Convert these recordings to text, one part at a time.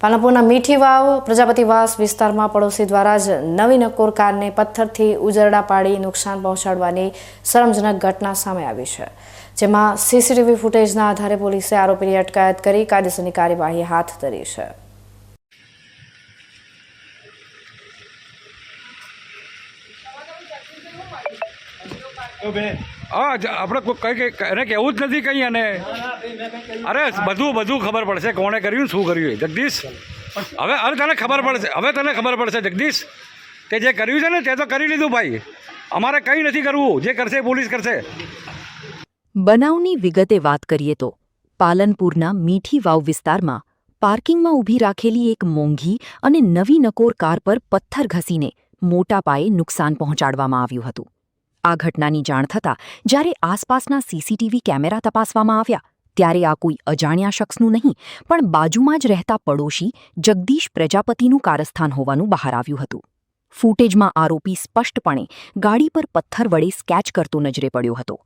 પાલનપુરના મીઠી વાવ પ્રજાપતિવાસ વિસ્તારમાં પડોશી દ્વારા જ નવી નકોર કારને પથ્થરથી ઉજરડા પાડી નુકસાન પહોંચાડવાની શરમજનક ઘટના સામે આવી છે, જેમાં સીસીટીવી ફૂટેજના આધારે પોલીસે આરોપીની અટકાયત કરી કાયદેસરની કાર્યવાહી હાથ ધરી છે। આપણે એને કહેવું જ નથી કંઈ, અને અરે બધું ખબર પડશે કોણે કર્યું શું કર્યું। જગદીશ તને ખબર પડશે જગદીશ, તે જે કર્યું છે ને તે તો કરી લીધું ભાઈ, અમારે કંઈ નથી કરવું, જે કરશે પોલીસ કરશે। બનાવની વિગતે વાત કરીએ તો પાલનપુરના મીઠી વાવ વિસ્તારમાં પાર્કિંગમાં ઊભી રાખેલી એક મોંઘી અને નવી નકોર કાર પર પથ્થર ઘસીને મોટા પાયે નુકસાન પહોંચાડવામાં આવ્યું હતું। આ ઘટનાની જાણ થતાં જ્યારે આસપાસના સીસીટીવી કેમેરા તપાસવામાં આવ્યા ત્યારે આ કોઈ અજાણ્યા શખ્સનું નહીં પણ બાજુમાં જ રહેતા પડોશી જગદીશ પ્રજાપતિનું કારસ્થાન હોવાનું બહાર આવ્યું હતું। ફૂટેજમાં આરોપી સ્પષ્ટપણે ગાડી પર પથ્થર વડે સ્કેચ કરતો નજરે પડ્યો હતો।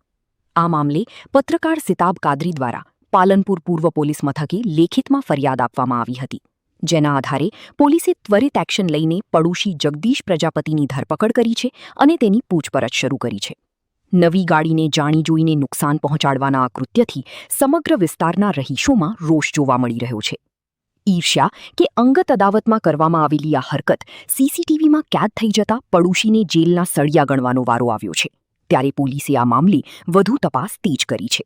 આ મામલે પત્રકાર સિતાબ કાદરી દ્વારા પાલનપુર પૂર્વ પોલીસ મથકે લેખિતમાં ફરિયાદ આપવામાં આવી હતી, જેના આધારે પોલીસે ત્વરિત એક્શન લઈને પડોશી જગદીશ પ્રજાપતિની ધરપકડ કરી છે અને તેની પૂછપરછ શરૂ કરી છે। નવી ગાડીને જાણી જોઈને નુકસાન પહોંચાડવાના આ કૃત્યથી સમગ્ર વિસ્તારના રહીશોમાં રોષ જોવા મળી રહ્યો છે। ઈર્ષ્યા કે અંગત અદાવતમાં કરવામાં આવેલી આ હરકત સીસીટીવીમાં કેદ થઈ જતા પડોશીને જેલના સળિયા ગણવાનો વારો આવ્યો છે, ત્યારે પોલીસે આ મામલે વધુ તપાસ તેજ કરી છે।